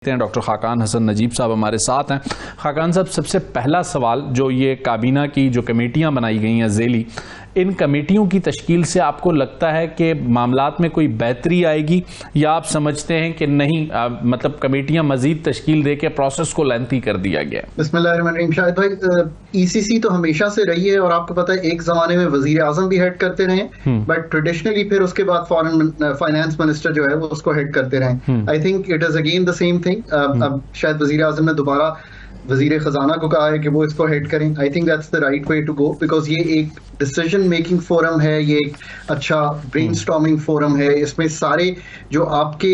Doctor Khaqan Hasan Najeeb साहब हमारे साथ हैं। खाकान साहब, सबसे पहला सवाल, जो ये काबीना की जो कमेटियां बनाई गई हैं ज़ेली, इन कमेटियों की तश्कील से आपको लगता है कि मामलात में कोई बेहतरी आएगी या आप समझते हैं कि नहीं, मतलब कमेटियां मजीद तश्कील दे के प्रोसेस को लेंथी कर दिया गया? बिस्मिल्लाहिर्रहमानिर्रहीम। शाहिद भाई, ईसीसी तो हमेशा से रही है और आपको पता है एक जमाने में वजीर आजम भी हेड करते रहे, बट ट्रेडिशनली फिर उसके बाद फॉरेन फाइनेंस मिनिस्टर जो है वो उसको हेड करते रहे। I think it is again the same thing. अब शायद वजीर आजम ने दोबारा वजीर खजाना को कहा है कि वो इसको हेड करें। I think that's the right way to go, because ये एक डिसीजन मेकिंग फोरम है, ये एक अच्छा ब्रेनस्टॉर्मिंग फोरम है। इसमें सारे जो आपके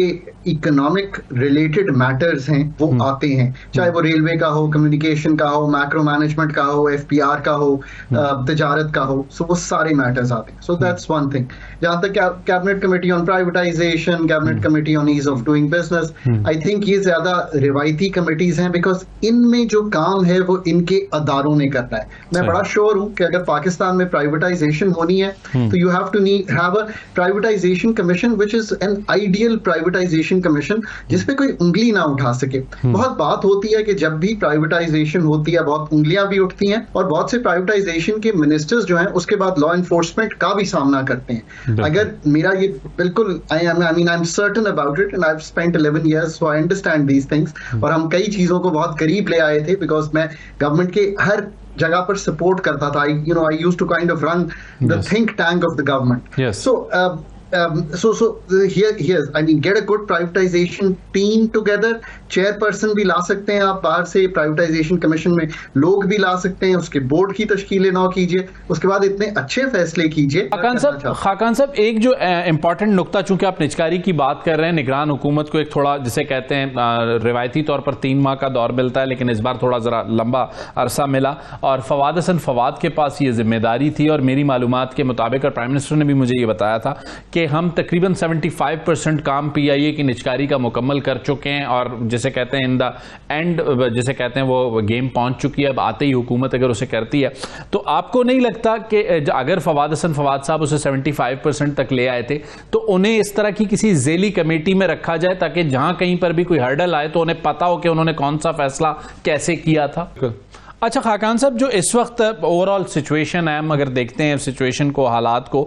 इकोनॉमिक रिलेटेड मैटर्स हैं वो आते हैं, चाहे वो रेलवे का हो, कम्युनिकेशन का हो, मैक्रो मैनेजमेंट का हो, एफपीआर का हो, तिजारत का हो, सो वो सारे मैटर्स आते हैं। So that's one thing. जहां तक cabinet committee on privatisation, cabinet committee on ease of doing business, I think ये ज्यादा रिवायती कमेटीज हैं, बिकॉज इनमें जो काम है वो इनके अदारों ने करना है। मैं बड़ा श्योर हूं कि अगर पाकिस्तान में प्राइवेटाइजेशन होनी है तो you have to have a privatisation commission which is an ideal privatisation commission, जिसपे कोई उंगली ना उठा सके। बहुत बात होती है कि जब भी प्राइवेटाइजेशन होती है बहुत उंगलियां भी उठती हैं, और बहुत से प्राइवेटाइजेशन के मिनिस्टर्स जो हैं उसके बाद लॉ एनफोर्समेंट का भी सामना करते हैं। अगर मेरा ये बिल्कुल I am certain about it and I have spent 11 years, so I understand these things। और हम कई चीजों को बहुत करीब ले आए थे, बिकॉज मैं गवर्नमेंट के हर जगह पर सपोर्ट करता था। I used to kind of run the think tank of the government। Here's, I mean, get a good privatization team together। Chairperson भी ला सकते हैं आप बाहर से, प्राइवेटाइजेशन कमीशन में लोग भी ला सकते हैं, उसके बोर्ड की तश्कील नौ कीजिए, उसके बाद इतने अच्छे फैसले कीजिए। खाकान साहब, एक जो इंपॉर्टेंट नुक्ता, चूंकि आप निजकारी की बात कर रहे हैं, निगरान हुकूमत को एक थोड़ा जिसे कहते हैं रिवायती तौर पर 3 माह का दौर मिलता है, लेकिन इस बार थोड़ा जरा लंबा अरसा मिला, और फवाद हसन फवाद के पास ये जिम्मेदारी थी। और मेरी मालूमात के मुताबिक, और प्राइम मिनिस्टर ने भी मुझे ये बताया था कि हम तकरीबन 75% काम PIA की निजकारी का मुकम्मल कर चुके हैं, और जिसे कहते हैं इन द एंड, जिसे कहते हैं वो गेम पहुंच चुकी है। अब आते ही हुकूमत अगर उसे करती है, तो आपको नहीं लगता कि अगर फवाद हसन फवाद साहब उसे 75% तक ले आए थे, तो उन्हें इस तरह की किसी ज़ेली कमेटी में रखा जाए, ताकि जहां कहीं पर भी कोई हर्डल आए तो उन्हें पता हो कि उन्होंने कौन सा फैसला कैसे किया था? अच्छा खाकान साहब, जो इस वक्त ओवरऑल सिचुएशन है, हम अगर देखते हैं सिचुएशन को, हालात को,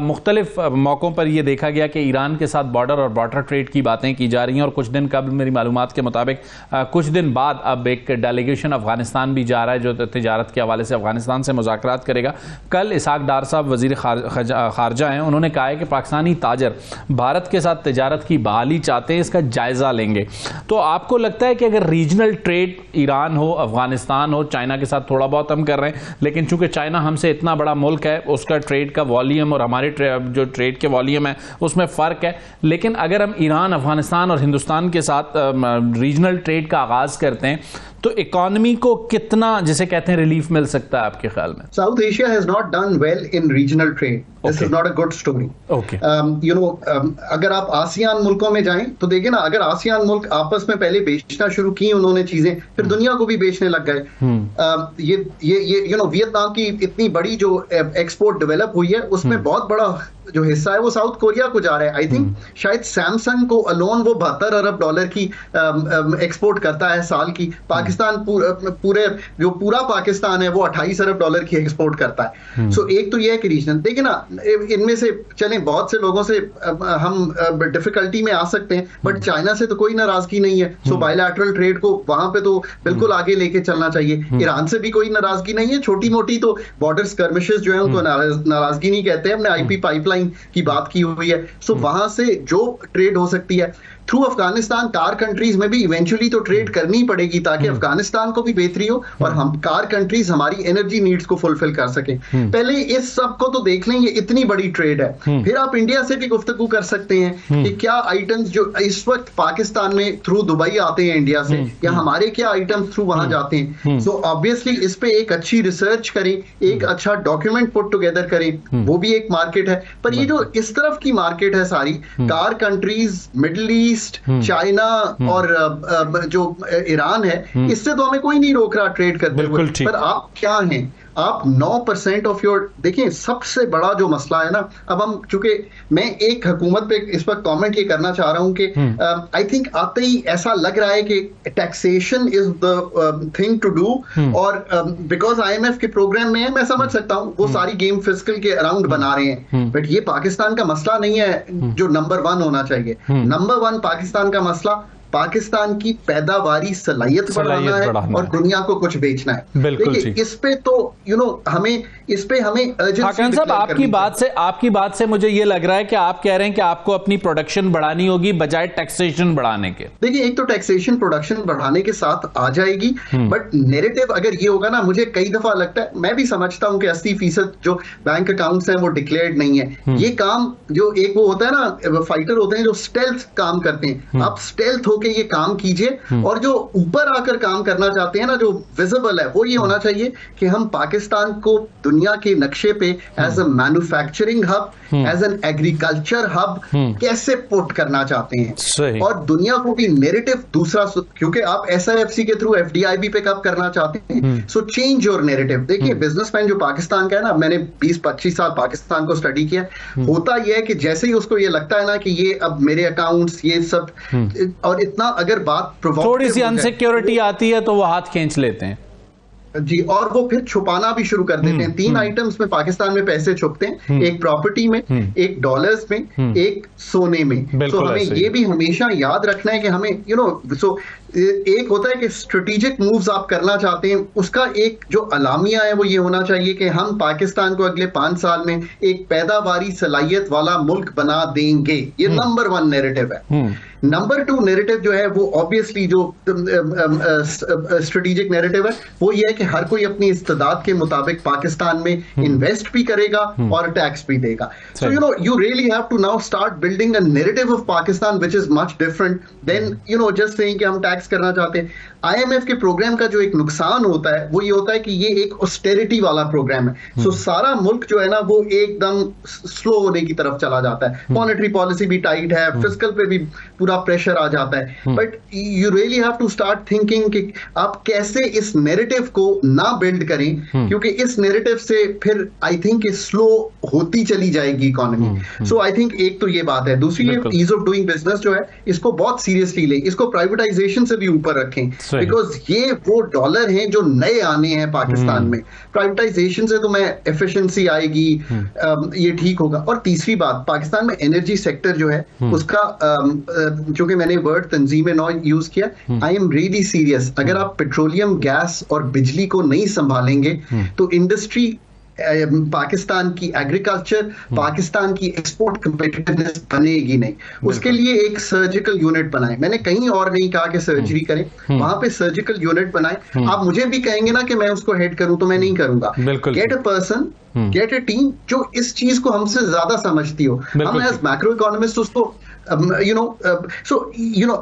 मुख्तलिफ मौक़ों पर यह देखा गया कि ईरान के साथ बॉर्डर और वाटर ट्रेड की बातें की जा रही हैं, और कुछ दिन कबल मेरी मालूमात के मुताबिक कुछ दिन बाद अब एक डेलीगेशन अफगानिस्तान भी जा रहा है, जो तिजारत के हवाले से अफगानिस्तान से मुज़ाकरात करेगा। कल इसहाक डार साहब वज़ीर ख़ारजा हैं, उन्होंने कहा है कि पाकिस्तानी ताजर भारत के साथ तिजारत की बहाली चाहते हैं, इसका जायज़ा लेंगे। तो आपको लगता है कि अगर रीजनल ट्रेड ईरान हो, अफगानिस्तान हो, चाइना के साथ थोड़ा बहुत हम कर रहे हैं, लेकिन चूंकि चाइना हमसे इतना बड़ा मुल्क है, उसका ट्रेड का वॉल्यूम और हमारे जो ट्रेड के वॉल्यूम है उसमें फ़र्क है, लेकिन अगर हम ईरान, अफगानिस्तान और हिंदुस्तान के साथ रीजनल ट्रेड का आगाज़ करते हैं, तो इकोनॉमी को कितना, जिसे कहते हैं, रिलीफ मिल सकता है आपके ख्याल में? South Asia has not done well in regional trade. This is not a good story. अगर आप आसियान मुल्कों में जाएं तो देखिए ना, अगर आसियान मुल्क आपस में पहले बेचना शुरू की उन्होंने चीजें, फिर दुनिया को भी बेचने लग गए। ये वियतनाम की इतनी बड़ी जो एक्सपोर्ट डेवलप हुई है, उसमें बहुत बड़ा जो हिस्सा है वो साउथ कोरिया को जा रहा है। आई थिंक शायद सैमसंग को अलोन वो $72 अरब की एक्सपोर्ट करता है साल की। पाकिस्तान जो पूरा पाकिस्तान है वो $28 अरब की एक्सपोर्ट करता है। सो एक तो ये है कि रीजनल, देखिए ना, इनमें से चले बहुत से लोगों से हम डिफिकल्टी में आ सकते हैं, बट चाइना से तो कोई नाराजगी नहीं है। सो बायलैटरल ट्रेड को वहां पे तो बिल्कुल आगे लेके चलना चाहिए। ईरान से भी कोई नाराजगी नहीं है, छोटी मोटी तो बॉर्डर स्कर्मिशेस जो है उनको नाराजगी नहीं कहते हैं। हमने IP पाइपलाइन की बात की हुई है। सो वहां से जो ट्रेड हो सकती है थ्रू अफगानिस्तान, कार कंट्रीज में भी इवेंचुअली तो ट्रेड करनी पड़ेगी, ताकि अफगानिस्तान को भी बेहतरी हो और हम कार कंट्रीज हमारी एनर्जी नीड्स को फुलफिल कर सकें। पहले इस सब को तो देख लें, ये इतनी बड़ी ट्रेड है। फिर आप इंडिया से भी गुफ्तगू कर सकते हैं कि क्या आइटम्स जो इस वक्त पाकिस्तान में थ्रू दुबई आते हैं इंडिया से, या हमारे क्या आइटम्स थ्रू वहां जाते हैं। सो ऑब्वियसली इस पे एक अच्छी रिसर्च करें, एक अच्छा डॉक्यूमेंट पुट टुगेदर करें, वो भी एक मार्केट है। पर ये जो इस तरफ की मार्केट है सारी, car countries, middle east, east, China और जो ईरान है, इससे तो हमें कोई नहीं रोक रहा ट्रेड करते हुए, पर आप क्या हैं, आप 9% ऑफ योर, देखिए सबसे बड़ा जो मसला है ना, अब हम चूंकि मैं एक हुकूमत पे इस पर कमेंट ये करना चाह रहा हूं कि आई थिंक आते ही ऐसा लग रहा है कि taxation is the thing to do, और बिकॉज IMF के प्रोग्राम में है, मैं समझ सकता हूं वो सारी गेम फिस्कल के अराउंड बना रहे हैं, बट ये पाकिस्तान का मसला नहीं है जो नंबर 1 होना चाहिए। नंबर 1 पाकिस्तान का मसला पाकिस्तान की पैदावारी सलाहियत बढ़ाना है और दुनिया को कुछ बेचना है। देखिए इस पे तो हमें खाकान साहब, आपकी बात से मुझे ये लग रहा है कि आप कह रहे हैं कि आपको अपनी प्रोडक्शन बढ़ानी होगी बजाय टैक्सेशन बढ़ाने के। देखिए एक तो टैक्सेशन प्रोडक्शन बढ़ाने के साथ आ जाएगी, बट नैरेटिव अगर ये होगा ना, मुझे कई दफा लगता है, मैं भी समझता हूं कि 80% जो बैंक अकाउंट्स हैं वो डिक्लेयर्ड नहीं है। ये काम जो एक वो होता है ना, फाइटर होते हैं जो स्टेल्थ काम करते हैं, आप स्टेल्थ के ये काम कीजिए, और जो ऊपर आकर काम करना चाहते हैं ना, जो विजिबल है, वो ये होना चाहिए कि हम पाकिस्तान को दुनिया के नक्शे पे as a manufacturing hub, as an agriculture hub कैसे पुट करना चाहते हैं, और दुनिया को भी नैरेटिव दूसरा, क्योंकि आप SIFC के थ्रू FDIB पे कब करना चाहते हैं, सो चेंज योर नैरेटिव। देखिए बिजनेसमैन जो पाकिस्तान का है ना, मैंने 20-25 साल पाकिस्तान को स्टडी किया, होता यह है कि जैसे ही उसको ये लगता है ना कि ये अब मेरे अकाउंट्स ये सब, और इतना अगर बात थोड़ी सी अनसिक्योरिटी आती है तो वो हाथ खींच लेते हैं जी, और वो फिर छुपाना भी शुरू कर देते हैं। 3 आइटम्स में पाकिस्तान में पैसे छुपते हैं, एक प्रॉपर्टी में, एक डॉलर्स में, एक सोने में। तो हमें ये भी हमेशा याद रखना है कि हमें एक होता है कि स्ट्रेटेजिक मूव्स आप करना चाहते हैं, उसका एक जो अलामिया है वो ये होना चाहिए कि हम पाकिस्तान को अगले 5 साल में एक पैदावारी सलाहियत वाला मुल्क बना देंगे। ये नंबर 1 नैरेटिव है। नंबर 2 नैरेटिव जो है वो ऑब्वियसली जो स्ट्रेटेजिक नैरेटिव है वो ये है कि हर कोई अपनी इस्तेदाद के मुताबिक पाकिस्तान में इन्वेस्ट भी करेगा और टैक्स भी देगा। सो you really have to now start building a narrative of Pakistan which is much different than just saying कि हम टैक्स करना चाहते हैं। IMF के प्रोग्राम का जो एक नुकसान होता है वो ये होता है कि ये एक ऑस्टेरिटी वाला प्रोग्राम है। सो सारा मुल्क जो है ना वो एकदम स्लो होने की तरफ चला जाता है। मॉनेटरी पॉलिसी भी टाइट है, फिस्कल पे भी पूरा प्रेशर आ जाता है। But you really have to start thinking कि आप कैसे इस नैरेटिव को ना बिल्ड करें, क्योंकि इस नैरेटिव से फिर आई थिंक स्लो होती चली जाएगी इकोनॉमी। सो आई थिंक एक तो ये बात है। दूसरी ईज ऑफ डूइंग बिजनेस जो है इसको बहुत सीरियसली लें, इसको प्राइवेटाइजेशन से भी ऊपर रखें, बिकॉज ये वो डॉलर हैं जो नए आने हैं पाकिस्तान में। प्राइवेटाइजेशन से तो मैं एफिशिएंसी आएगी, ये ठीक होगा। और तीसरी बात, पाकिस्तान में एनर्जी सेक्टर जो है उसका, चूंकि मैंने वर्ड तंजीम नौ यूज किया, आई एम रियली सीरियस। अगर आप पेट्रोलियम, गैस और बिजली को नहीं संभालेंगे तो इंडस्ट्री, पाकिस्तान की एग्रीकल्चर, पाकिस्तान की एक्सपोर्ट कम्पिटिटिवनेस बनेगी नहीं। उसके लिए एक सर्जिकल यूनिट बनाए। मैंने कहीं और नहीं कहा कि सर्जरी करें, वहां पे सर्जिकल यूनिट बनाए। आप मुझे भी कहेंगे ना कि मैं उसको हेड करूं तो मैं नहीं करूंगा। Get a person, get a team जो इस चीज को हमसे ज्यादा समझती हो। हम एज मैक्रो इकोनॉमिस्ट उसको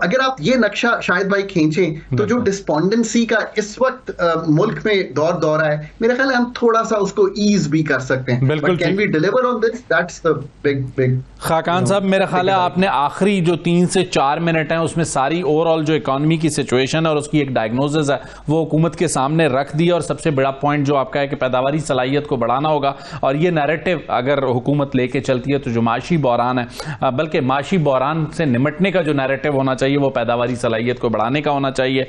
अगर आप ये नक्शा शायद भाई खींचें तो जो डिस्पोंडेंसी का इस वक्त मुल्क में दौर है, मेरे ख्याल है हम थोड़ा सा उसको ईज भी कर सकते हैं। बिल्कुल, can we deliver on this? That's the big. Khaqan साहब, मेरा ख्याल है आपने आखिरी जो 3 से 4 मिनट हैं उसमें सारी ओवरऑल जो इकोनॉमी की सिचुएशन है और उसकी एक डायग्नोसिस है वो हुकूमत के सामने रख दी। और सबसे बड़ा पॉइंट जो आपका है कि पैदावारी सलाहियत को बढ़ाना होगा, और ये नैरेटिव अगर हुकूमत लेके चलती है तो जो माशी बहरान है, बल्कि माशी बहरान से निमटने का जो नैरेटिव होना चाहिए वो पैदावारी सलाहियत को बढ़ाने का होना चाहिए।